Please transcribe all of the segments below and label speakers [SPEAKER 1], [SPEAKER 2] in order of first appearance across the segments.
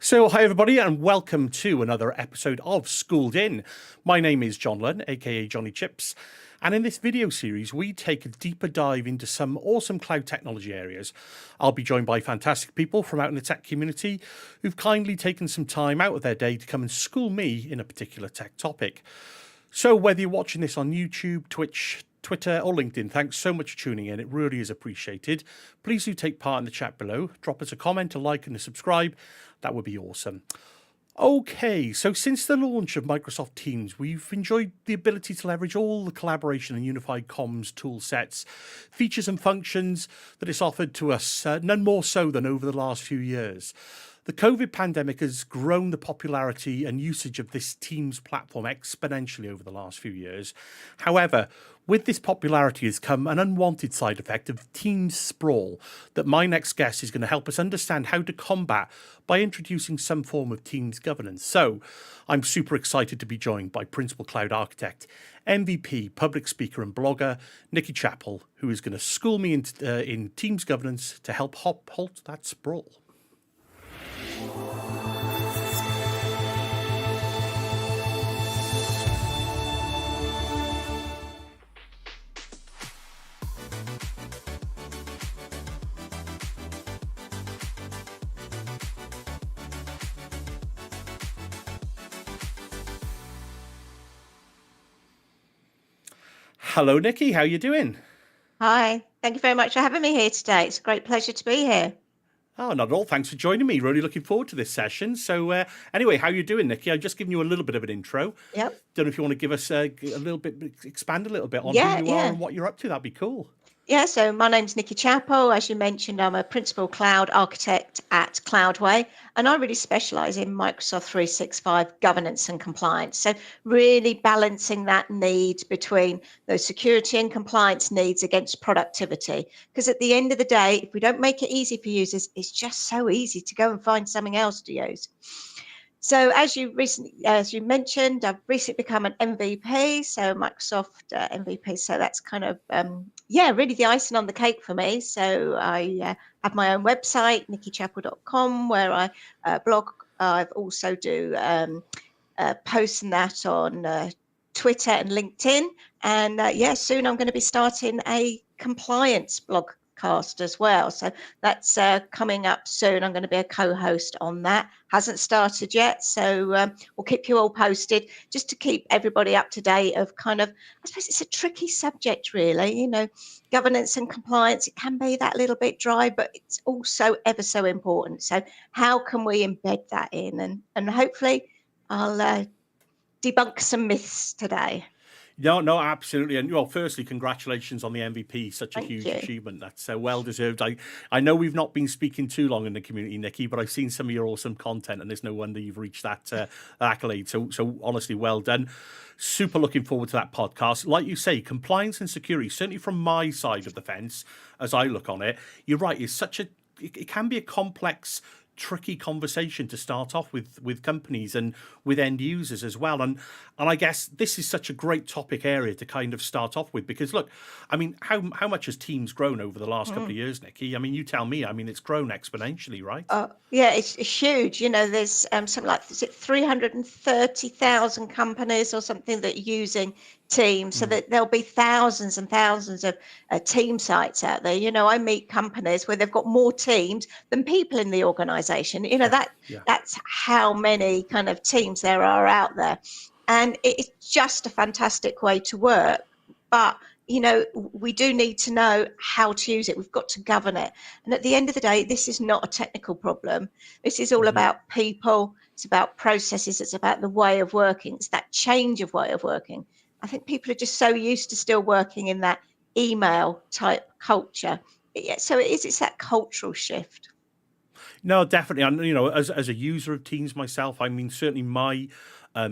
[SPEAKER 1] So, hi everybody, and welcome to another episode of Schooled In. My name is John Lunn, aka Jonnychipz, and in this video series, we take a deeper dive into some awesome cloud technology areas. I'll be joined by fantastic people from out in the tech community who've kindly taken some time out of their day to come and school me in a particular tech topic. So, whether you're watching this on YouTube, Twitch, Twitter or LinkedIn, thanks so much for tuning in. It really is appreciated. Please do take part in the chat below. Drop us a comment, a like and a subscribe. That would be awesome. Okay, so since the launch of Microsoft Teams, we've enjoyed the ability to leverage all the collaboration and unified comms tool sets, features and functions that it's offered to us, none more so than over the last few years. The COVID pandemic has grown the popularity and usage of this Teams platform exponentially over the last few years. However, with this popularity has come an unwanted side effect of Teams sprawl that my next guest is going to help us understand how to combat by introducing some form of Teams governance. So I'm super excited to be joined by Principal Cloud Architect, MVP, public speaker and blogger, Nikki Chapple, who is going to school me in Teams governance to help halt that sprawl. Hello, Nikki. How you doing?
[SPEAKER 2] Hi. Thank you very much for having me here today. It's a great pleasure to be here.
[SPEAKER 1] Oh, not at all. Thanks for joining me. Really looking forward to this session. So anyway, how you doing, Nikki? I've just given you a little bit of an intro.
[SPEAKER 2] Yep.
[SPEAKER 1] Don't know if you want to give us a little bit, expand a little bit on
[SPEAKER 2] Yeah,
[SPEAKER 1] who you are
[SPEAKER 2] yeah.
[SPEAKER 1] and what you're up to. That'd be cool.
[SPEAKER 2] Yeah, so my name's Nikki Chapple. As you mentioned, I'm a principal cloud architect at Cloudway, and I really specialize in Microsoft 365 governance and compliance. So really balancing that need between those security and compliance needs against productivity. Because at the end of the day, if we don't make it easy for users, it's just so easy to go and find something else to use. So as you mentioned, I've recently become an MVP, so Microsoft MVP. So that's kind of, really the icing on the cake for me. So I have my own website, nikkichapple.com, where I blog. I've also do posts and that on Twitter and LinkedIn. And soon I'm going to be starting a compliance blog cast as well, so that's coming up soon. I'm going to be a co-host on that. Hasn't started yet, so we'll keep you all posted just to keep everybody up to date of kind of, I suppose it's a tricky subject really, you know, governance and compliance. It can be that little bit dry, but it's also ever so important. So how can we embed that in, and hopefully I'll debunk some myths today.
[SPEAKER 1] No, absolutely. And well, firstly, congratulations on the MVP. Such a
[SPEAKER 2] Thank
[SPEAKER 1] huge
[SPEAKER 2] you.
[SPEAKER 1] achievement. That's well deserved. I know we've not been speaking too long in the community, Nikki, but I've seen some of your awesome content, and there's no wonder you've reached that accolade. So honestly, well done. Super looking forward to that podcast. Like you say, compliance and security, certainly from my side of the fence, as I look on it, you're right. It can be a complex, tricky conversation to start off with companies and with end users as well, and I guess this is such a great topic area to kind of start off with, because look, I mean, how much has Teams grown over the last couple of years, Nikki? I mean, you tell me. I mean, it's grown exponentially, right?
[SPEAKER 2] Yeah, it's huge. You know, there's something like, is it 330,000 companies or something that are using Teams, so that there'll be thousands and thousands of team sites out there. You know, I meet companies where they've got more teams than people in the organization. You know, that's how many kind of teams there are out there. And it's just a fantastic way to work. But you know, we do need to know how to use it. We've got to govern it. And at the end of the day, this is not a technical problem. This is all about people. It's about processes. It's about the way of working. It's that change of way of working. I think people are just so used to still working in that email type culture. So it's that cultural shift.
[SPEAKER 1] No, definitely. And you know, as a user of Teams myself, I mean, certainly my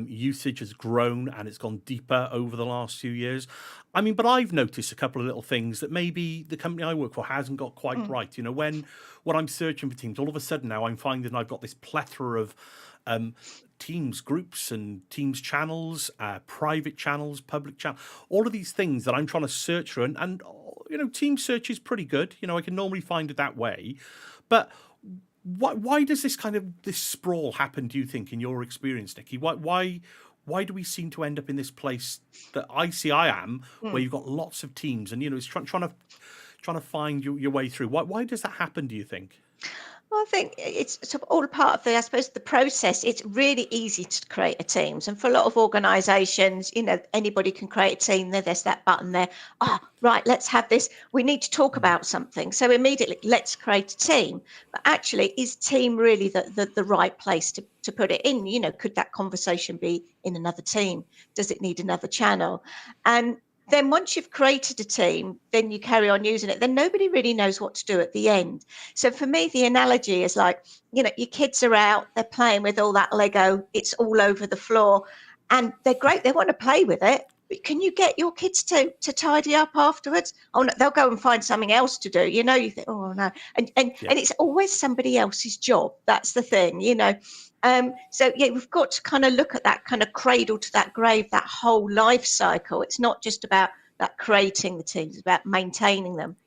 [SPEAKER 1] usage has grown and it's gone deeper over the last few years. I mean, but I've noticed a couple of little things that maybe the company I work for hasn't got quite right. You know, when I'm searching for Teams, all of a sudden now I'm finding I've got this plethora of Teams groups and Teams channels, private channels, public channel, all of these things that I'm trying to search for. And you know, Teams search is pretty good. You know, I can normally find it that way. But why does this sprawl happen, do you think, in your experience, Nikki? Why do we seem to end up in this place that I am, where you've got lots of teams and it's trying to find your way through? Why does that happen, do you think?
[SPEAKER 2] Well, I think it's sort of all part of I suppose, the process. It's really easy to create a teams. And for a lot of organizations, anybody can create a team. There's that button there. Right, let's have this. We need to talk about something. So immediately, let's create a team. But actually, is team really the right place to put it in? Could that conversation be in another team? Does it need another channel? And then once you've created a team, then you carry on using it. Then nobody really knows what to do at the end. So for me, the analogy is like, your kids are out, they're playing with all that Lego. It's all over the floor and they're great. They want to play with it. But can you get your kids to tidy up afterwards? Oh, no, they'll go and find something else to do. You think, oh, no. And it's always somebody else's job. That's the thing, So we've got to kind of look at that kind of cradle to that grave, that whole life cycle. It's not just about that creating the teams, it's about maintaining them.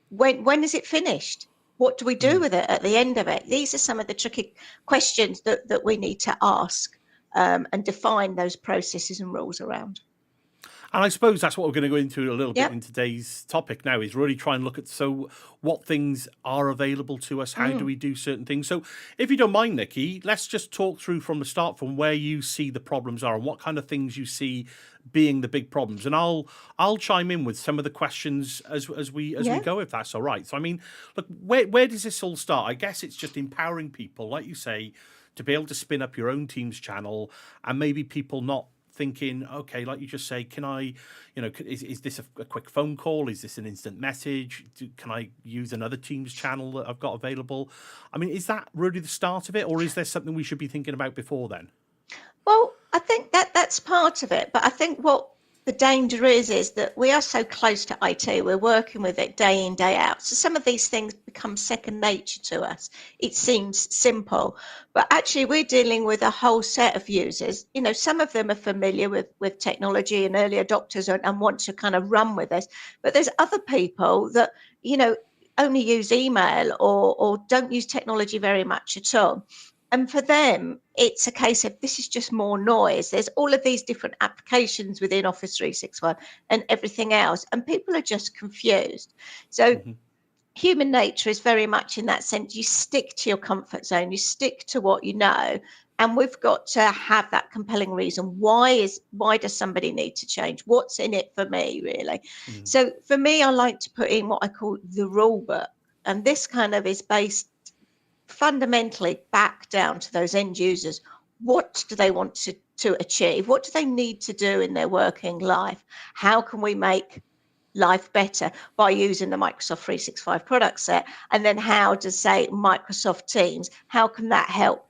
[SPEAKER 2] When is it finished? What do we do with it at the end of it? These are some of the tricky questions that we need to ask and define those processes and rules around.
[SPEAKER 1] And I suppose that's what we're going to go into a little bit in today's topic now, is really try and look at what things are available to us, how do we do certain things. So if you don't mind, Nikki, let's just talk through from the start, from where you see the problems are and what kind of things you see being the big problems. And I'll chime in with some of the questions as we go, if that's all right. So I mean, look, where does this all start? I guess it's just empowering people, like you say, to be able to spin up your own Teams channel, and maybe people not thinking, okay, like you just say, can I, is this a quick phone call? Is this an instant message? Can I use another Teams channel that I've got available? I mean, is that really the start of it, or is there something we should be thinking about before then?
[SPEAKER 2] Well, I think that's part of it, but I think what the danger is that we are so close to IT, we're working with it day in, day out. So some of these things become second nature to us. It seems simple, but actually we're dealing with a whole set of users. Some of them are familiar with technology and early adopters and want to kind of run with this, but there's other people that, only use email or don't use technology very much at all. And for them, it's a case of this is just more noise. There's all of these different applications within Office 365 and everything else, and people are just confused. So human nature is very much in that sense. You stick to your comfort zone, you stick to what you know, and we've got to have that compelling reason. Why does somebody need to change? What's in it for me, really? So for me, I like to put in what I call the rule book, and this kind of is based fundamentally back down to those end users. What do they want to achieve? What do they need to do in their working life? How can we make life better by using the Microsoft 365 product set? And then how does, say, Microsoft Teams, how can that help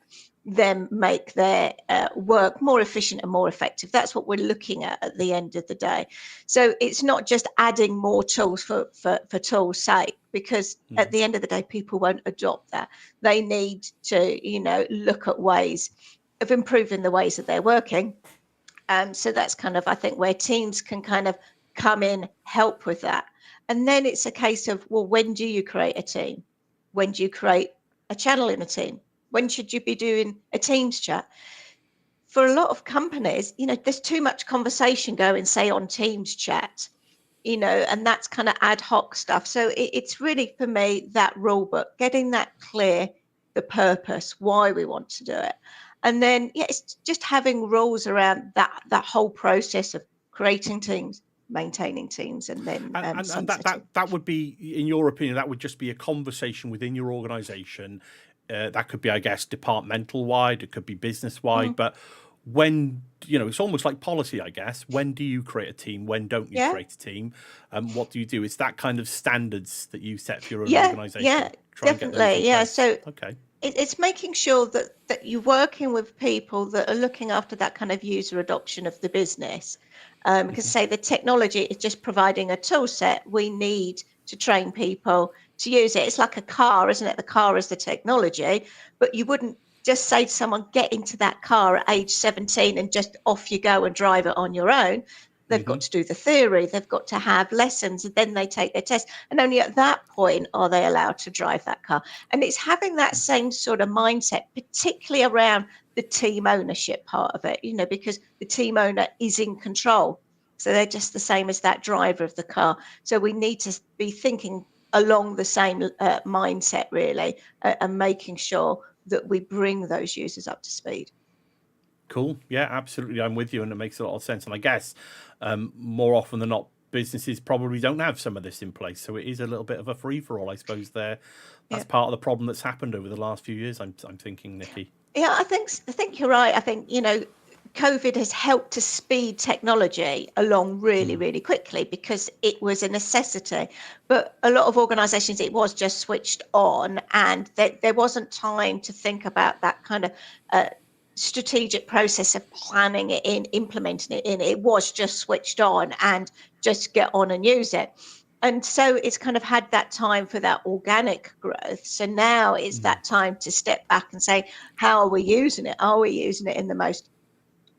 [SPEAKER 2] them make their work more efficient and more effective? That's what we're looking at the end of the day. So it's not just adding more tools for tools' sake, because at the end of the day, people won't adopt that. They need to, look at ways of improving the ways that they're working. So that's kind of, I think, where Teams can kind of come in, help with that. And then it's a case of, well, when do you create a team? When do you create a channel in a team? When should you be doing a Teams chat? For a lot of companies, there's too much conversation going, say, on Teams chat, and that's kind of ad hoc stuff. So it's really, for me, that rule book, getting that clear, the purpose, why we want to do it. And then, it's just having rules around that whole process of creating teams, maintaining teams, and then
[SPEAKER 1] and that would be, in your opinion, that would just be a conversation within your organization. That could be, I guess, departmental wide, it could be business wide, but when, it's almost like policy, I guess. When do you create a team? When don't you create a team? What do you do? It's that kind of standards that you set for your own organization.
[SPEAKER 2] Yeah, definitely. So it's making sure that you're working with people that are looking after that kind of user adoption of the business. Because say the technology is just providing a tool set, we need to train people to use it. It's like a car, isn't it? The car is the technology, but you wouldn't just say to someone, get into that car at age 17 and just off you go and drive it on your own. They've got to do the theory, they've got to have lessons, and then they take their test. And only at that point are they allowed to drive that car. And it's having that same sort of mindset, particularly around the team ownership part of it, because the team owner is in control. So they're just the same as that driver of the car. So we need to be thinking along the same mindset, really, and making sure that we bring those users up to speed.
[SPEAKER 1] Cool. Yeah, absolutely. I'm with you, and it makes a lot of sense. And I guess more often than not, businesses probably don't have some of this in place. So it is a little bit of a free-for-all, I suppose, there. That's part of the problem that's happened over the last few years, I'm thinking, Nikki.
[SPEAKER 2] Yeah, I think you're right. I think, COVID has helped to speed technology along really, really quickly because it was a necessity. But a lot of organizations, it was just switched on, and there wasn't time to think about that kind of strategic process of planning it in, implementing it in. It was just switched on and just get on and use it. And so it's kind of had that time for that organic growth. So now it's that time to step back and say, how are we using it? Are we using it in the most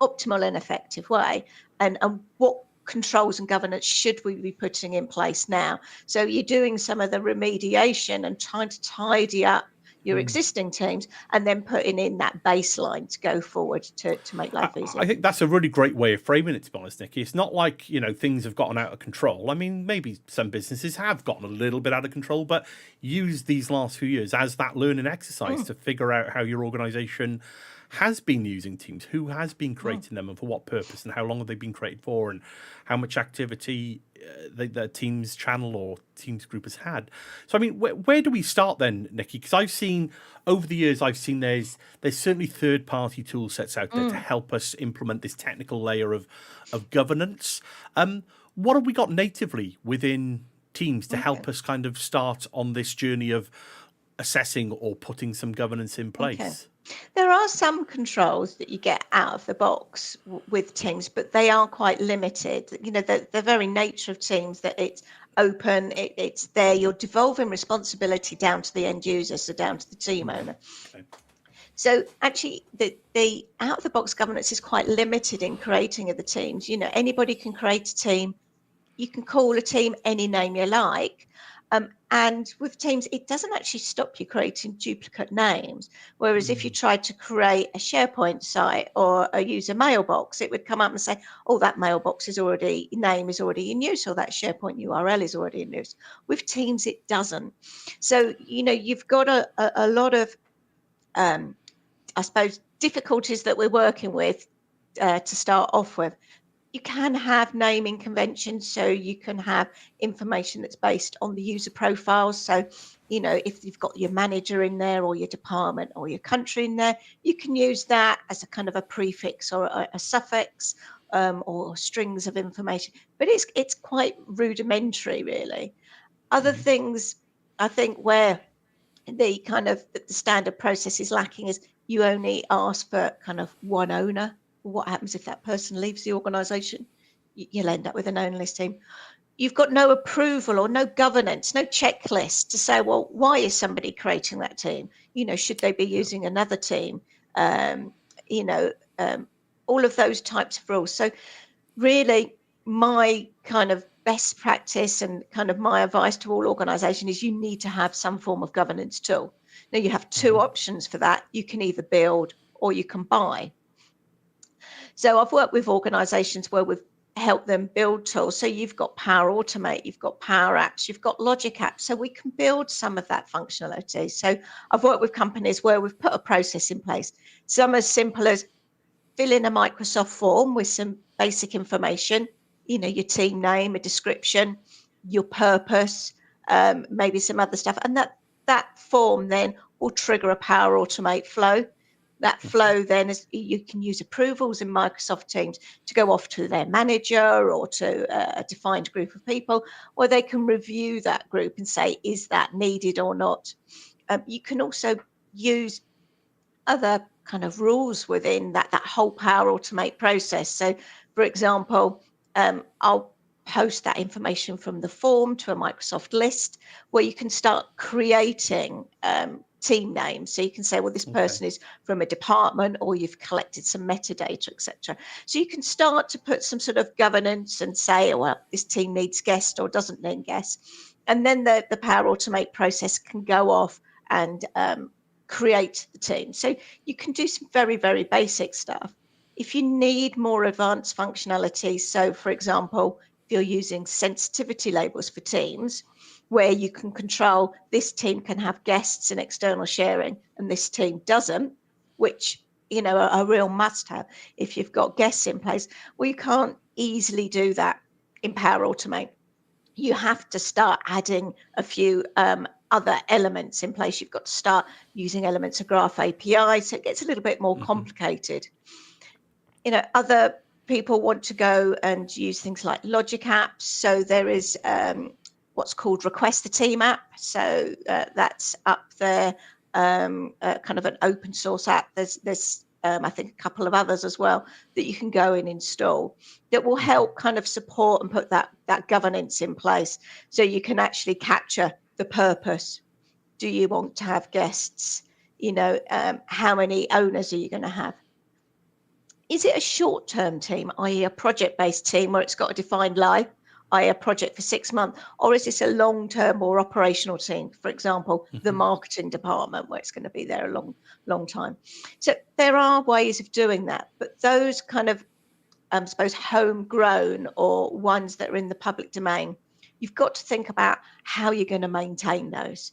[SPEAKER 2] optimal and effective way? And what controls and governance should we be putting in place now? So you're doing some of the remediation and trying to tidy up your existing teams, and then putting in that baseline to go forward to make life easier.
[SPEAKER 1] I think that's a really great way of framing it, to be honest, Nikki. It's not like, things have gotten out of control. I mean, maybe some businesses have gotten a little bit out of control, but use these last few years as that learning exercise to figure out how your organization has been using Teams, who has been creating them, and for what purpose, and how long have they been created for, and how much activity the Teams channel or Teams group has had. So, I mean, where do we start then, Nikki? Because I've seen over the years, there's certainly third-party tool sets out there to help us implement this technical layer of governance. What have we got natively within Teams to help us kind of start on this journey of assessing or putting some governance in place?
[SPEAKER 2] Okay. There are some controls that you get out of the box with Teams, but they are quite limited. The very nature of Teams, that it's open, it's there. You're devolving responsibility down to the end user, so down to the team owner.
[SPEAKER 1] Okay.
[SPEAKER 2] So actually, the out-of-the-box governance is quite limited in creating of the teams. Anybody can create a team. You can call a team any name you like. And with Teams, it doesn't actually stop you creating duplicate names. Whereas if you tried to create a SharePoint site or a user mailbox, it would come up and say, oh, that mailbox name is already in use, or that SharePoint URL is already in use. With Teams, it doesn't. So, you've got a lot of, I suppose, difficulties that we're working with to start off with. You can have naming conventions, so you can have information that's based on the user profiles. So, if you've got your manager in there, or your department, or your country in there, you can use that as a kind of a prefix or a suffix, or strings of information. But it's quite rudimentary, really. Other things, I think, where the kind of the standard process is lacking is you only ask for kind of one owner. What happens if that person leaves the organization? You'll end up with an ownerless team. You've got no approval or no governance, no checklist to say, well, why is somebody creating that team? Should they be using another team? All of those types of rules. So really, my kind of best practice and kind of my advice to all organizations is you need to have some form of governance tool. Now, you have two options for that. You can either build or you can buy. So I've worked with organizations where we've helped them build tools. So you've got Power Automate, you've got Power Apps, you've got Logic Apps. So we can build some of that functionality. So I've worked with companies where we've put a process in place. Some as simple as fill in a Microsoft form with some basic information, your team name, a description, your purpose, maybe some other stuff. And that form then will trigger a Power Automate flow. That flow then is you can use approvals in Microsoft Teams to go off to their manager or to a defined group of people, or they can review that group and say, is that needed or not? You can also use other kind of rules within that whole Power Automate process. So, for example, I'll post that information from the form to a Microsoft list where you can start creating team names. So you can say, well, this
[SPEAKER 1] Okay.
[SPEAKER 2] person is from a department, or you've collected some metadata, etc. So you can start to put some sort of governance and say, oh, well, this team needs guests or doesn't need guests. And then the Power Automate process can go off and create the team. So you can do some very, very basic stuff. If you need more advanced functionality, so for example, if you're using sensitivity labels for teams, where you can control this team can have guests and external sharing and this team doesn't, which a real must have if you've got guests in place, well, you can't easily do that in Power Automate. You have to start adding a few other elements in place. You've got to start using elements of Graph API, so it gets a little bit more complicated. Other people want to go and use things like logic apps. So there is what's called Request the Team app. So that's up there, kind of an open source app. There's I think a couple of others as well that you can go and install that will help kind of support and put that governance in place, so you can actually capture the purpose. Do you want to have guests? How many owners are you going to have? Is it a short-term team, i.e. a project-based team where it's got a defined life, i.e. a project for 6 months, or is this a long-term or operational team, for example, the marketing department, where it's going to be there a long time? So there are ways of doing that, but those kind of, I suppose, homegrown or ones that are in the public domain, you've got to think about how you're going to maintain those.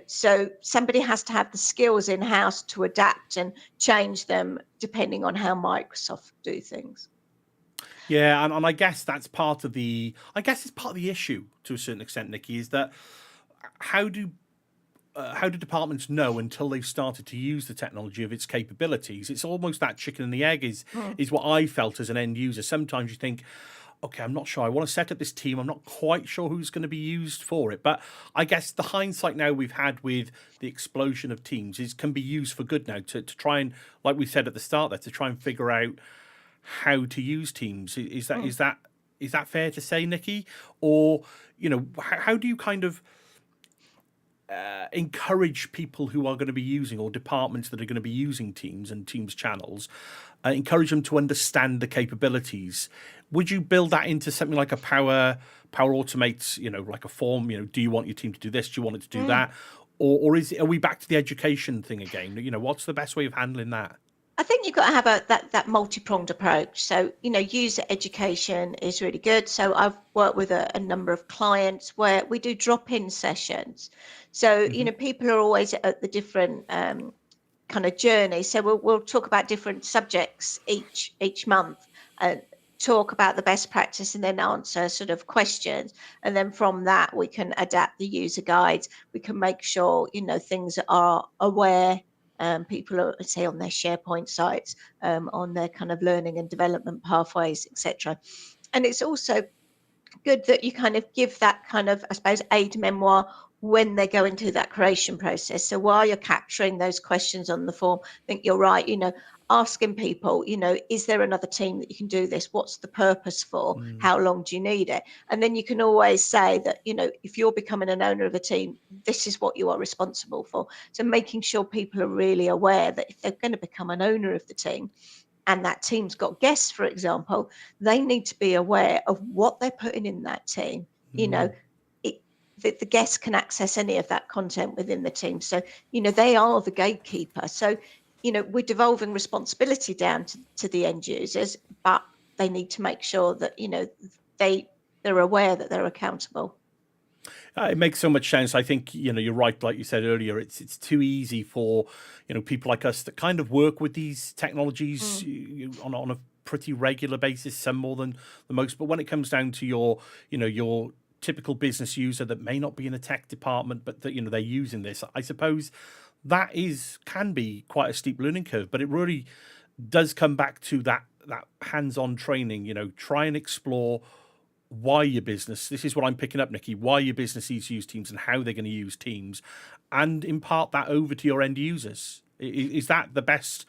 [SPEAKER 2] So somebody has to have the skills in-house to adapt and change them depending on how Microsoft do things.
[SPEAKER 1] Yeah, and I guess that's part of the. I guess it's part of the issue to a certain extent, Nikki, is that how do departments know until they've started to use the technology of its capabilities? It's almost that chicken and the egg is what I felt as an end user. Sometimes you think, okay, I'm not sure. I want to set up this team. I'm not quite sure who's going to be used for it. But I guess the hindsight now we've had with the explosion of teams can be used for good now to try and, like we said at the start there, to try and figure out how to use teams. Is that fair to say, Nikki? Or, how do you kind of encourage people who are going to be using, or departments that are going to be using Teams and Teams channels, encourage them to understand the capabilities? Would you build that into something like a Power Automate, like a form? Do you want your team to do this? Do you want it to do that? Or are we back to the education thing again? What's the best way of handling that?
[SPEAKER 2] I think you've got to have that multi-pronged approach. So, user education is really good. So I've worked with a number of clients where we do drop-in sessions. So, people are always at the different kind of journey. So we'll talk about different subjects each month, talk about the best practice, and then answer sort of questions. And then from that, we can adapt the user guides. We can make sure, things are aware. People are, say, on their SharePoint sites, on their kind of learning and development pathways, etc. And it's also good that you kind of give that kind of, I suppose, aid memoir when they're going through that creation process. So while you're capturing those questions on the form, I think you're right, asking people, is there another team that you can do this? What's the purpose for? How long do you need it? And then you can always say that, if you're becoming an owner of a team, this is what you are responsible for. So making sure people are really aware that if they're going to become an owner of the team, and that team's got guests, for example, they need to be aware of what they're putting in that team. The guests can access any of that content within the team. So, they are the gatekeeper. So, we're devolving responsibility down to the end users, but they need to make sure that, they're aware that they're accountable.
[SPEAKER 1] It makes so much sense. I think, you're right. Like you said earlier, it's too easy for, people like us that kind of work with these technologies on a pretty regular basis, some more than the most. But when it comes down to your typical business user that may not be in a tech department, but that, they're using this, I suppose that can be quite a steep learning curve. But it really does come back to that hands-on training. Try and explore why your business, this is what I'm picking up, Nikki, why your business needs to use Teams and how they're going to use Teams, and impart that over to your end users. Is that the best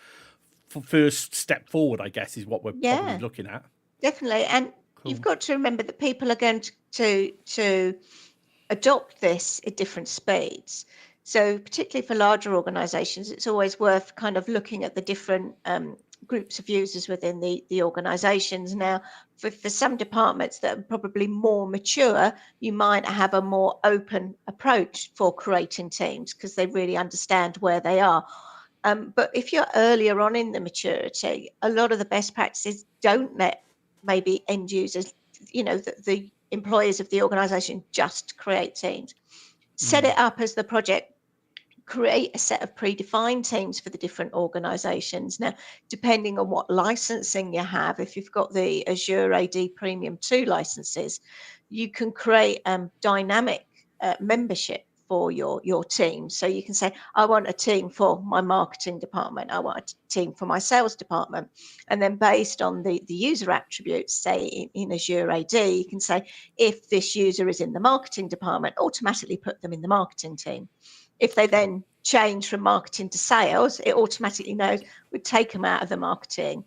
[SPEAKER 1] first step forward, I guess, is what we're probably looking at?
[SPEAKER 2] Definitely. And you've got to remember that people are going to adopt this at different speeds. So particularly for larger organizations, it's always worth kind of looking at the different groups of users within the organizations. Now, for some departments that are probably more mature, you might have a more open approach for creating teams because they really understand where they are. But if you're earlier on in the maturity, a lot of the best practices don't let maybe end users, the employees of the organization just create teams. Set
[SPEAKER 1] Mm.
[SPEAKER 2] it up as the project, create a set of predefined teams for the different organizations. Now, depending on what licensing you have, if you've got the Azure AD Premium 2 licenses, you can create dynamic membership for your team. So you can say, I want a team for my marketing department, I want a team for my sales department. And then based on the user attributes, say in Azure AD, you can say, if this user is in the marketing department, automatically put them in the marketing team. If they then change from marketing to sales, it automatically knows we'd take them out of the marketing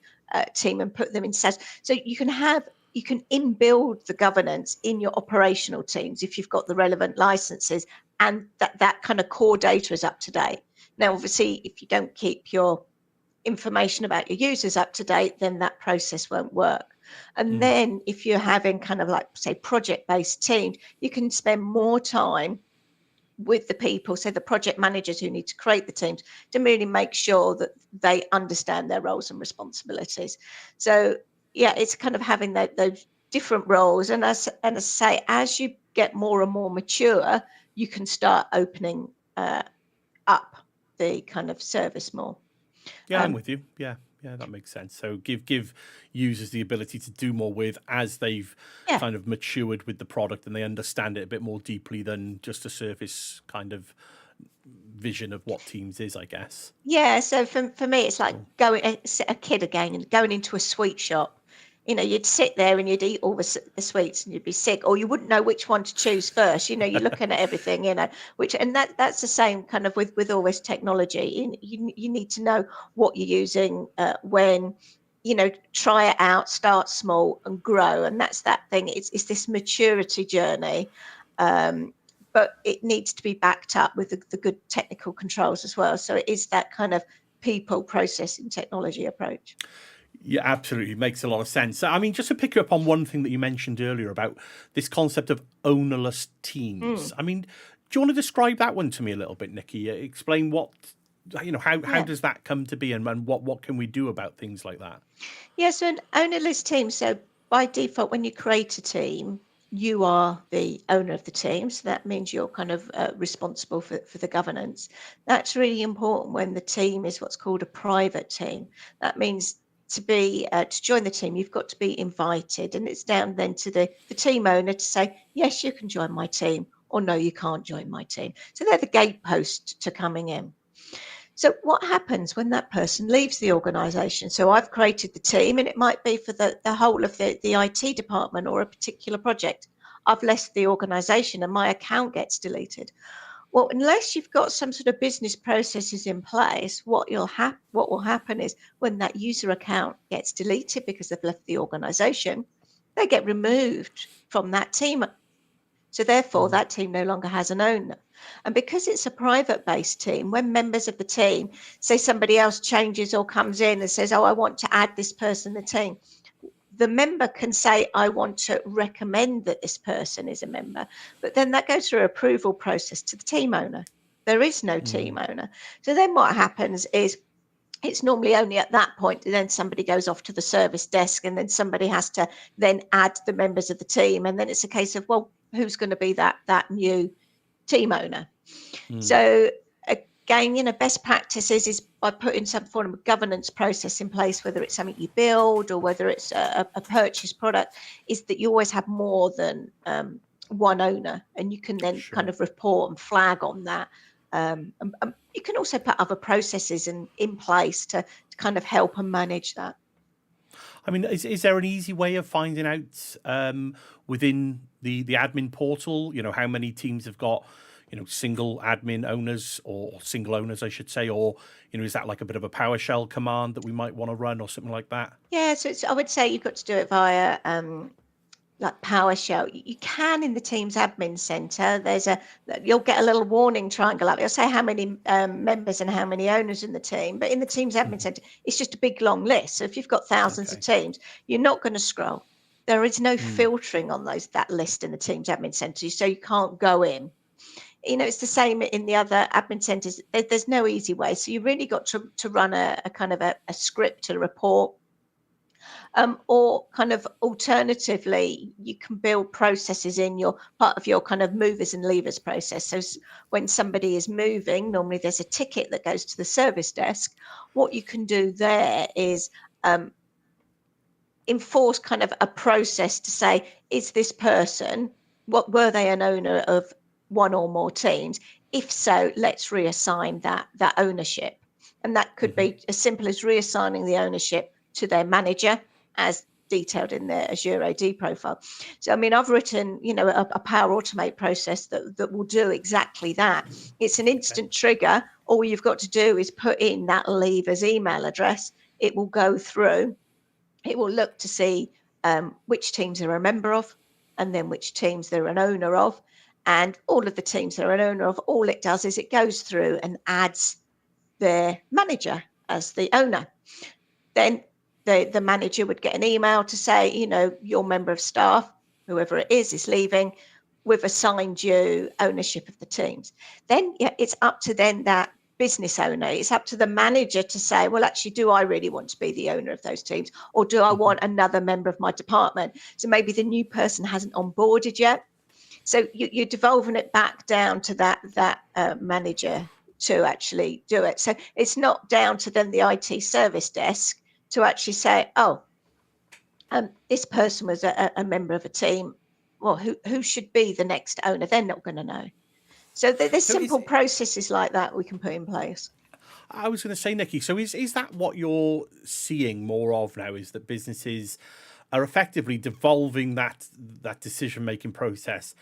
[SPEAKER 2] team and put them in sales. So you can inbuild the governance in your operational teams if you've got the relevant licenses and that kind of core data is up to date. Now, obviously, if you don't keep your information about your users up to date, then that process won't work. And then if you're having kind of like, say, project-based teams, you can spend more time with the people, so the project managers who need to create the teams, to really make sure that they understand their roles and responsibilities. So yeah, it's kind of having those different roles. And as I say, as you get more and more mature, you can start opening up the kind of service more.
[SPEAKER 1] Yeah, I'm with you. Yeah, that makes sense. So give users the ability to do more with as they've
[SPEAKER 2] Yeah.
[SPEAKER 1] kind of matured with the product and they understand it a bit more deeply than just a surface kind of vision of what Teams is, I guess.
[SPEAKER 2] Yeah, so for me, it's like going a kid again and going into a sweet shop. You'd sit there and you'd eat all the sweets and you'd be sick, or you wouldn't know which one to choose first. You're looking at everything, that's the same kind of with all this technology. You need to know what you're using, when, try it out, start small and grow. And that's that thing. It's this maturity journey. But it needs to be backed up with the good technical controls as well. So it is that kind of people, process, and technology approach.
[SPEAKER 1] Yeah, absolutely. Makes a lot of sense. I mean, just to pick you up on one thing that you mentioned earlier about this concept of ownerless teams. I mean, do you want to describe that one to me a little bit, Nikki? Explain what, how does that come to be and what can we do about things like that?
[SPEAKER 2] Yeah, so an ownerless team. So by default, when you create a team, you are the owner of the team. So that means you're kind of responsible for the governance. That's really important when the team is what's called a private team. That means to join the team, you've got to be invited, and it's down then to the team owner to say, yes, you can join my team, or no, you can't join my team. So they're the gatepost to coming in. So what happens when that person leaves the organization? So I've created the team, and it might be for the whole of the IT department or a particular project. I've left the organization and my account gets deleted. Well, unless you've got some sort of business processes in place, what will happen is when that user account gets deleted because they've left the organization, they get removed from that team. So therefore, that team no longer has an owner. And because it's a private-based team, when members of the team, say somebody else changes or comes in and says, oh, I want to add this person to the team, the member can say, I want to recommend that this person is a member, but then that goes through an approval process to the team owner. There is no team owner. So then what happens is it's normally only at that point and then somebody goes off to the service desk and then somebody has to then add the members of the team. And then it's a case of, well, who's going to be that new team owner? So again, best practices is by putting some form of governance process in place, whether it's something you build or whether it's a purchase product, is that you always have more than one owner, and you can then kind of report and flag on that. You can also put other processes in place to kind of help and manage that.
[SPEAKER 1] I mean, is there an easy way of finding out within the admin portal, how many teams have got, single admin owners or single owners, I should say, or, is that like a bit of a PowerShell command that we might want to run or something like that?
[SPEAKER 2] Yeah, so I would say you've got to do it via like PowerShell. You can in the Teams Admin Center. You'll get a little warning triangle up. It'll say how many members and how many owners in the team. But in the Teams Admin Center, it's just a big long list. So if you've got thousands of teams, you're not going to scroll. There is no filtering on that list in the Teams Admin Center, so you can't go in. It's the same in the other admin centers. There's no easy way. So you really got to run a kind of a script, a report. Or kind of alternatively, you can build processes in your part of your kind of movers and levers process. So when somebody is moving, normally there's a ticket that goes to the service desk. What you can do there is enforce kind of a process to say, is this person, were they an owner of one or more teams? If so, let's reassign that ownership. And that could be as simple as reassigning the ownership to their manager, as detailed in their Azure AD profile. So, I mean, I've written, a Power Automate process that will do exactly that. It's an instant trigger. All you've got to do is put in that leaver's email address. It will go through. It will look to see which teams they're a member of, and then which teams they're an owner of. And all of the teams they're an owner of, all it does is it goes through and adds their manager as the owner. Then the manager would get an email to say, your member of staff, whoever it is leaving. We've assigned you ownership of the teams. Then it's up to that business owner. It's up to the manager to say, well, actually, do I really want to be the owner of those teams? Or do I want another member of my department? So maybe the new person hasn't onboarded yet. So you're devolving it back down to that manager to actually do it. So it's not down to then the IT service desk to actually say, this person was a member of a team. Well, who should be the next owner? They're not going to know. So there's simple processes like that we can put in place.
[SPEAKER 1] I was going to say, Nikki, so is that what you're seeing more of now, is that businesses are effectively devolving that decision-making process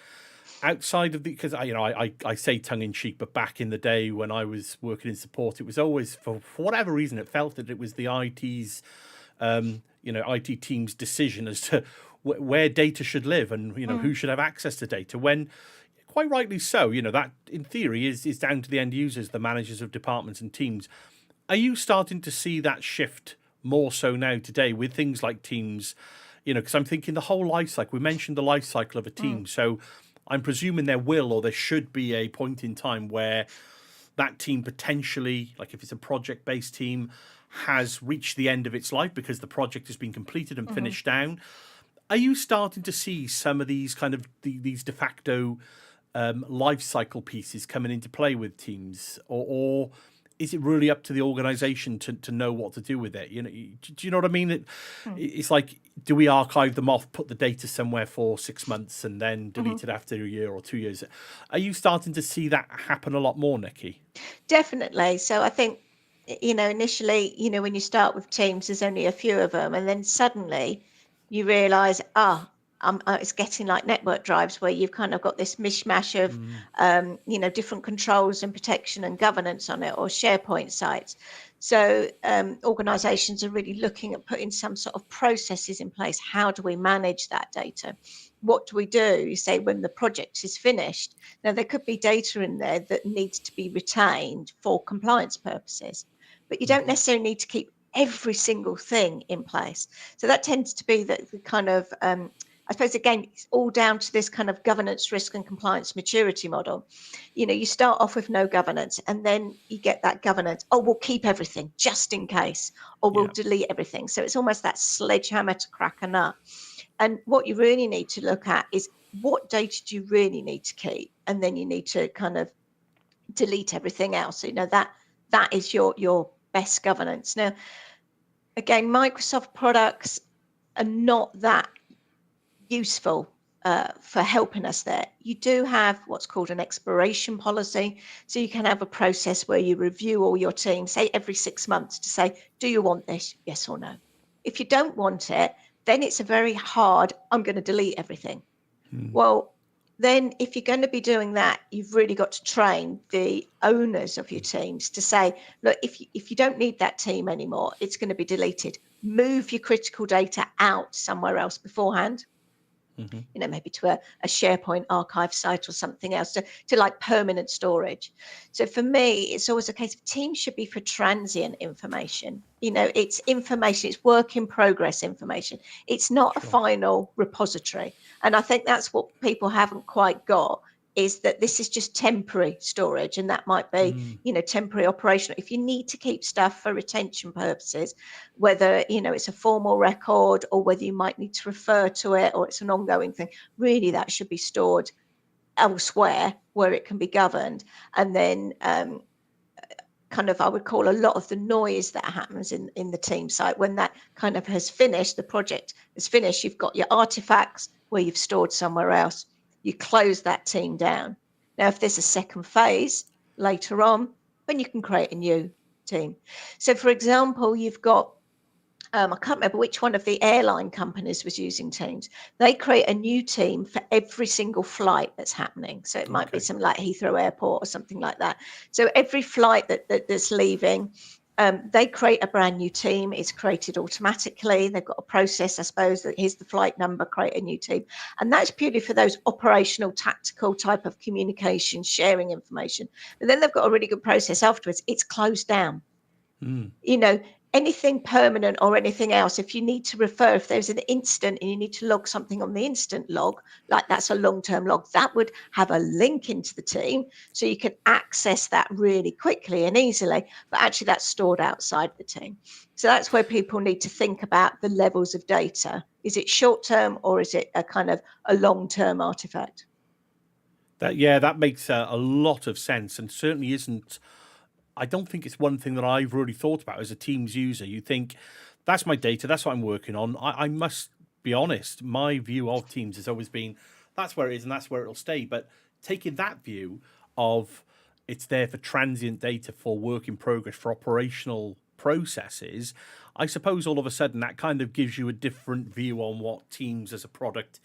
[SPEAKER 1] outside of because I say tongue-in-cheek, but back in the day when I was working in support, it was always, for whatever reason, it felt that it was the IT's IT team's decision as to where data should live and who should have access to data, when quite rightly so, that in theory is down to the end users, the managers of departments and teams. Are you starting to see that shift more so now today with things like Teams? Because I'm thinking the whole life cycle. We mentioned the life cycle of a team. So I'm presuming there should be a point in time where that team potentially, like if it's a project-based team, has reached the end of its life because the project has been completed and finished down. Are you starting to see some of these kind of these de facto life cycle pieces coming into play with Teams, or is it really up to the organization to know what to do with it? Do you know what I mean? It's like, do we archive them off, put the data somewhere for 6 months and then delete it after a year or 2 years? Are you starting to see that happen a lot more, Nikki?
[SPEAKER 2] Definitely. So I think, initially, when you start with Teams, there's only a few of them. And then suddenly you realize, it's getting like network drives where you've kind of got this mishmash of, different controls and protection and governance on it, or SharePoint sites. So organizations are really looking at putting some sort of processes in place. How do we manage that data? What do we do? You say when the project is finished. Now, there could be data in there that needs to be retained for compliance purposes, but you don't necessarily need to keep every single thing in place. So that tends to be the kind of I suppose, again, it's all down to this kind of governance, risk and compliance maturity model. You start off with no governance and then you get that governance. Oh, we'll keep everything just in case, or we'll delete everything. So it's almost that sledgehammer to crack a nut. And what you really need to look at is what data do you really need to keep? And then you need to kind of delete everything else. So, that is your best governance. Now, again, Microsoft products are not that useful for helping us there. You do have what's called an expiration policy. So you can have a process where you review all your team, say every 6 months, to say, do you want this? Yes or no. If you don't want it, then it's a very hard, I'm going to delete everything. Well, then if you're going to be doing that, you've really got to train the owners of your teams to say, look, if you don't need that team anymore, it's going to be deleted. Move your critical data out somewhere else beforehand.
[SPEAKER 1] Hmm.
[SPEAKER 2] Maybe to a SharePoint archive site or something else, to like permanent storage. So for me, it's always a case of Teams should be for transient information. It's information, it's work in progress information. It's not a
[SPEAKER 1] Sure.
[SPEAKER 2] final repository. And I think that's what people haven't quite got, is that this is just temporary storage, and that might be,
[SPEAKER 1] Mm.
[SPEAKER 2] temporary operational. If you need to keep stuff for retention purposes, whether, it's a formal record or whether you might need to refer to it or it's an ongoing thing, really that should be stored elsewhere where it can be governed. And then kind of, I would call a lot of the noise that happens in the team site, when that kind of has finished, the project is finished, you've got your artifacts where you've stored somewhere else, you close that team down. Now, if there's a second phase later on, then you can create a new team. So for example, you've got I can't remember which one of the airline companies was using Teams. They create a new team for every single flight that's happening. So it might be
[SPEAKER 1] Okay.
[SPEAKER 2] something like Heathrow Airport or something like that. So every flight that's leaving, they create a brand new team. It's created automatically. They've got a process, I suppose, that here's the flight number, create a new team. And that's purely for those operational, tactical type of communication, sharing information. But then they've got a really good process afterwards. It's closed down.
[SPEAKER 1] Mm.
[SPEAKER 2] Anything permanent or anything else, if you need to refer, if there's an incident and you need to log something on the instant log, like that's a long-term log, that would have a link into the team, so you can access that really quickly and easily, but actually that's stored outside the team. So that's where people need to think about the levels of data. Is it short-term or is it a kind of a long-term artifact?
[SPEAKER 1] That makes a lot of sense, and certainly isn't. I don't think it's one thing that I've really thought about as a Teams user. You think, that's my data, that's what I'm working on. I must be honest, my view of Teams has always been, that's where it is and that's where it'll stay. But taking that view of it's there for transient data, for work in progress, for operational processes, I suppose all of a sudden that kind of gives you a different view on what Teams as a product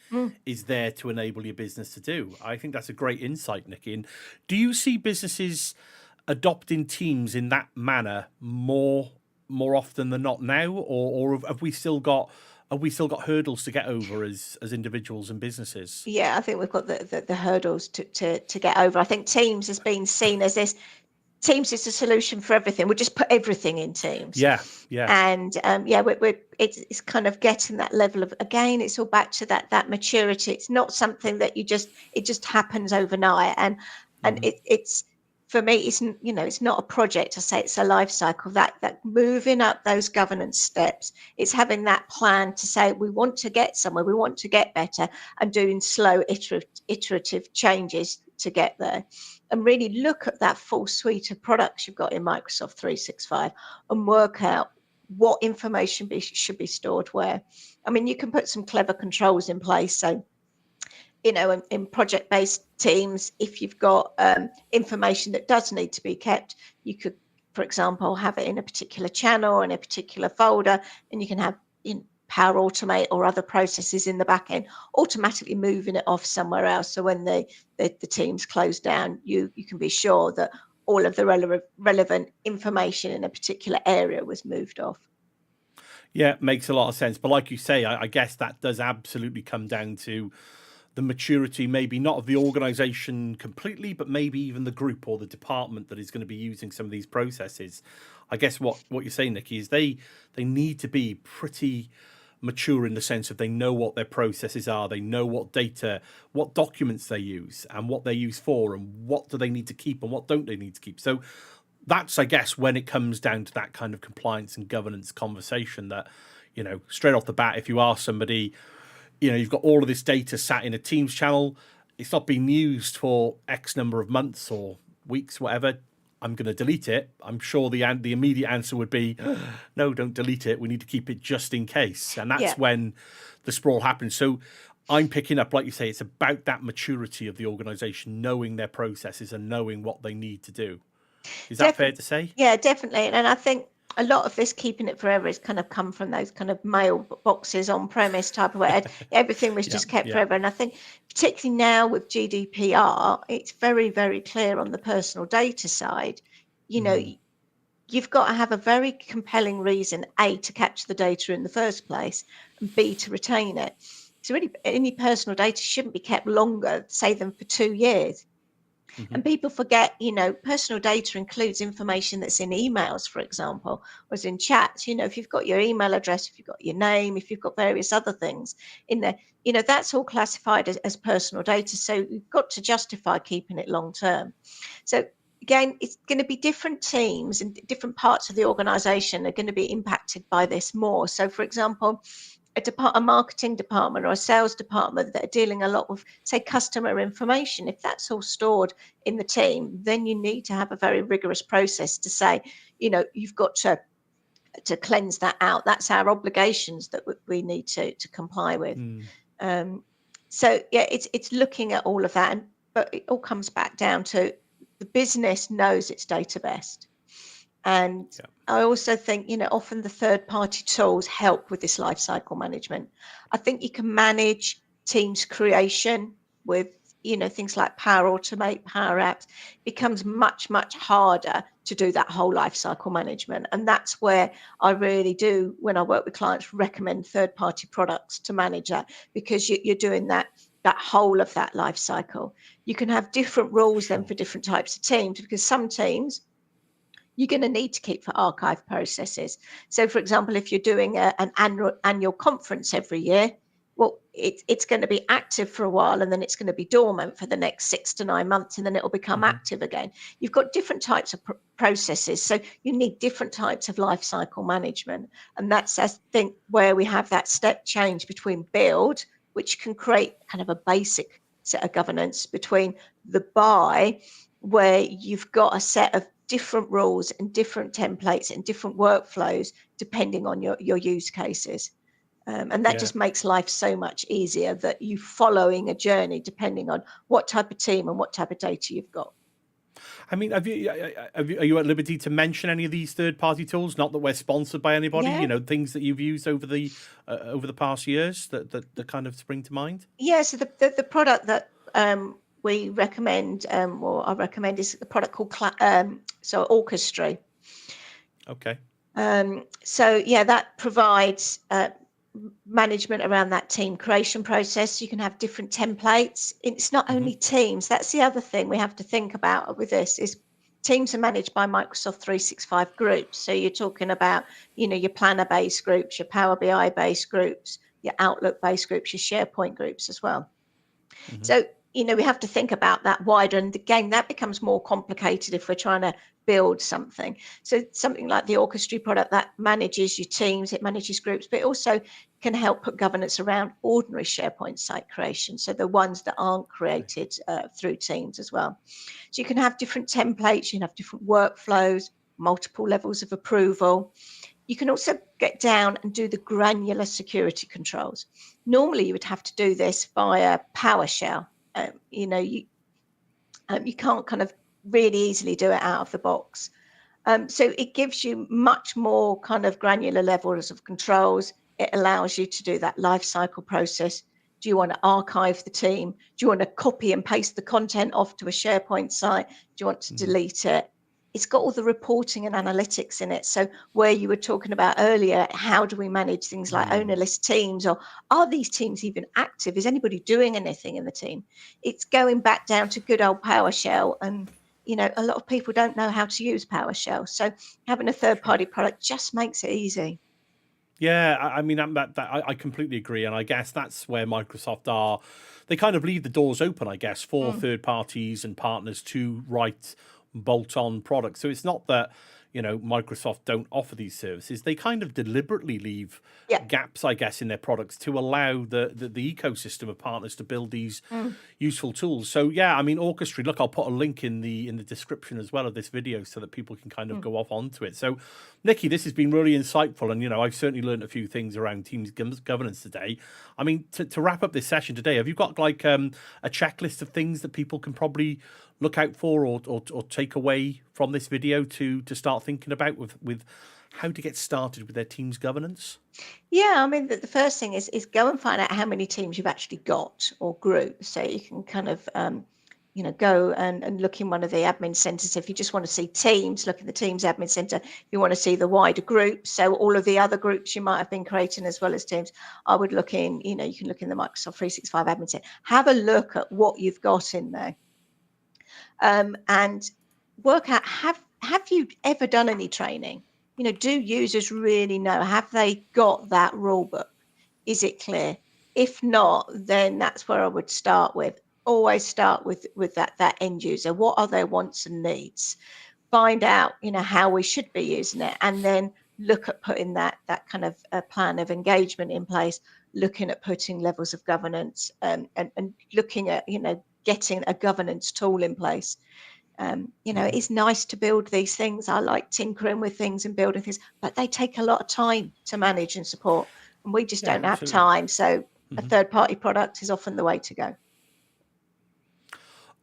[SPEAKER 1] is there to enable your business to do. I think that's a great insight, Nikki. And do you see businesses adopting Teams in that manner more often than not now, or have we still got hurdles to get over as individuals and businesses?
[SPEAKER 2] Yeah, I think we've got the hurdles to get over. I think Teams has been seen as this. Teams is a solution for everything. We'll just put everything in Teams.
[SPEAKER 1] Yeah.
[SPEAKER 2] And it's kind of getting that level of, again, it's all back to that maturity. It's not something that it just happens overnight. And
[SPEAKER 1] Mhm.
[SPEAKER 2] it's for me, it's not a project. I say it's a life cycle. That moving up those governance steps. It's having that plan to say we want to get somewhere, we want to get better, and doing slow iterative changes to get there. And really look at that full suite of products you've got in Microsoft 365 and work out what information should be stored where. I mean, you can put some clever controls in place. So, in project-based teams, if you've got information that does need to be kept, you could, for example, have it in a particular channel or in a particular folder, and you can have Power Automate or other processes in the back end automatically moving it off somewhere else. So when the teams close down, you can be sure that all of the relevant information in a particular area was moved off.
[SPEAKER 1] Yeah, makes a lot of sense. But like you say, I guess that does absolutely come down to the maturity, maybe not of the organization completely, but maybe even the group or the department that is going to be using some of these processes. I guess what you're saying, Nikki, is they need to be pretty mature in the sense of they know what their processes are, they know what data, what documents they use and what they're used for, and what do they need to keep and what don't they need to keep. So that's, I guess, when it comes down to that kind of compliance and governance conversation that, straight off the bat, if you ask somebody, you've got all of this data sat in a Teams channel, it's not being used for X number of months or weeks, whatever, I'm going to delete it. I'm sure the immediate answer would be, no, don't delete it. We need to keep it just in case. And that's when the sprawl happens. So I'm picking up, like you say, it's about that maturity of the organization, knowing their processes and knowing what they need to do. Is that fair to say?
[SPEAKER 2] Yeah, definitely. And I think a lot of this keeping it forever has kind of come from those kind of mailboxes on premise type of way. Everything was just kept forever. And I think particularly now with GDPR, it's very, very clear on the personal data side, you've got to have a very compelling reason, A, to capture the data in the first place, and B, to retain it. So really, any personal data shouldn't be kept longer, say, than for 2 years.
[SPEAKER 1] Hmm.
[SPEAKER 2] And people forget, personal data includes information that's in emails, for example, or in chats. If you've got your email address, if you've got your name, if you've got various other things in there, that's all classified as personal data. So you've got to justify keeping it long term. So again, it's going to be different teams and different parts of the organization are going to be impacted by this more. So, for example, a marketing department or a sales department that are dealing a lot with, say, customer information, if that's all stored in the team, then you need to have a very rigorous process to say, you've got to cleanse that out. That's our obligations that we need to comply with.
[SPEAKER 1] Mm.
[SPEAKER 2] So yeah, it's looking at all of that, but it all comes back down to the business knows its data best. And
[SPEAKER 1] Yeah.
[SPEAKER 2] I also think, often the third-party tools help with this life cycle management. I think you can manage Teams creation with, things like Power Automate, Power Apps. It becomes much, much harder to do that whole life cycle management. And that's where I really do, when I work with clients, recommend third-party products to manage that, because you're doing that whole of that life cycle. You can have different rules then
[SPEAKER 1] Sure.
[SPEAKER 2] for different types of teams, because some teams you're going to need to keep for archive processes. So, for example, if you're doing an annual conference every year, well, it's going to be active for a while, and then it's going to be dormant for the next 6 to 9 months, and then it'll become
[SPEAKER 1] Hmm.
[SPEAKER 2] active again. You've got different types of processes, so you need different types of life cycle management. And that's, I think, where we have that step change between build, which can create kind of a basic set of governance, between the buy, where you've got a set of different rules and different templates and different workflows depending on your use cases. And that
[SPEAKER 1] Yeah.
[SPEAKER 2] just makes life so much easier, that you following a journey depending on what type of team and what type of data you've got.
[SPEAKER 1] I mean, are you at liberty to mention any of these third-party tools? Not that we're sponsored by anybody.
[SPEAKER 2] Yeah.
[SPEAKER 1] Things that you've used over the past years that kind of spring to mind.
[SPEAKER 2] Yeah. So the product that we recommend, or I recommend, is a product called Orchestra.
[SPEAKER 1] Okay.
[SPEAKER 2] So yeah, that provides management around that team creation process. You can have different templates. It's not
[SPEAKER 1] Hmm.
[SPEAKER 2] only teams. That's the other thing we have to think about with this, is teams are managed by Microsoft 365 groups. So you're talking about, your planner based groups, your Power BI based groups, your Outlook based groups, your SharePoint groups as well.
[SPEAKER 1] Hmm.
[SPEAKER 2] So, we have to think about that wider. And again, that becomes more complicated if we're trying to build something. So something like the Orchestra product, that manages your teams, it manages groups, but it also can help put governance around ordinary SharePoint site creation. So the ones that aren't created through Teams as well. So you can have different templates, you can have different workflows, multiple levels of approval. You can also get down and do the granular security controls. Normally, you would have to do this via PowerShell. You can't kind of really easily do it out of the box. So it gives you much more kind of granular levels of controls. It allows you to do that life cycle process. Do you want to archive the team? Do you want to copy and paste the content off to a SharePoint site? Do you want to
[SPEAKER 1] Hmm.
[SPEAKER 2] delete it? It's got all the reporting and analytics in it. So where you were talking about earlier, how do we manage things like ownerless teams, or are these teams even active? Is anybody doing anything in the team? It's going back down to good old PowerShell. And a lot of people don't know how to use PowerShell. So having a third-party product just makes it easy.
[SPEAKER 1] Yeah, I mean, I completely agree, and I guess that's where Microsoft are. They kind of leave the doors open, I guess, for third parties and partners to write bolt-on products. So it's not that Microsoft don't offer these services. They kind of deliberately leave
[SPEAKER 2] Yeah.
[SPEAKER 1] gaps, I guess, in their products to allow the ecosystem of partners to build these useful tools. So yeah, I mean, Orchestra. Look, I'll put a link in the description as well of this video so that people can kind of go off onto it. So, Nikki, this has been really insightful, and I've certainly learned a few things around Teams governance today. I mean, to wrap up this session today, have you got like a checklist of things that people can probably look out for or take away from this video to start thinking about with how to get started with their Teams governance?
[SPEAKER 2] Yeah, I mean, the first thing is go and find out how many teams you've actually got, or groups, so you can kind of go and look in one of the admin centers. If you just want to see Teams, look in the Teams admin center. If you want to see the wider group, so all of the other groups you might have been creating as well as Teams, I would look in, you can look in the Microsoft 365 admin center. Have a look at what you've got in there, and work out, have you ever done any training? Do users really know? Have they got that rule book? Is it clear? If not, then that's where I would start with. Always start with that end user. What are their wants and needs? Find out, how we should be using it, and then look at putting that kind of plan of engagement in place, looking at putting levels of governance, and looking at, getting a governance tool in place. It's nice to build these things. I like tinkering with things and building things, but they take a lot of time to manage and support, and we just don't have time. So a third-party product is often the way to go.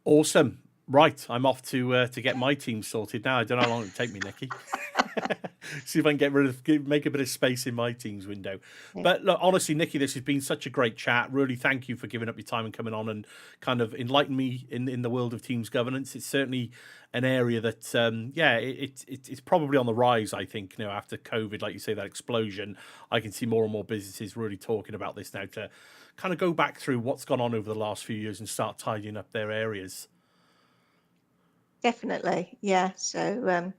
[SPEAKER 1] Awesome. Right, I'm off to get my team sorted now. I don't know how long it'll take me, Nikki. See if I can make a bit of space in my Teams window. Yeah. But look, honestly, Nikki, this has been such a great chat. Really, thank you for giving up your time and coming on and kind of enlighten me in the world of Teams governance. It's certainly an area that, it's probably on the rise, I think, after COVID, like you say, that explosion. I can see more and more businesses really talking about this now to kind of go back through what's gone on over the last few years and start tidying up their areas.
[SPEAKER 2] Definitely, yeah. So,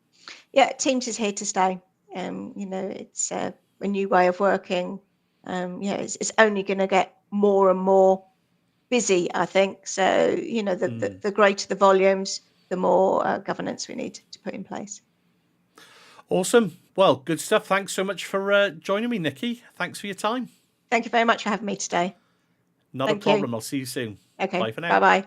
[SPEAKER 2] Teams is here to stay. It's a new way of working. It's only going to get more and more busy, I think. So, the greater the volumes, the more governance we need to put in place.
[SPEAKER 1] Awesome. Well, good stuff. Thanks so much for joining me, Nikki. Thanks for your time.
[SPEAKER 2] Thank you very much for having me today.
[SPEAKER 1] Not a problem. I'll see you soon.
[SPEAKER 2] Okay.
[SPEAKER 1] Bye for now.
[SPEAKER 2] Bye-bye.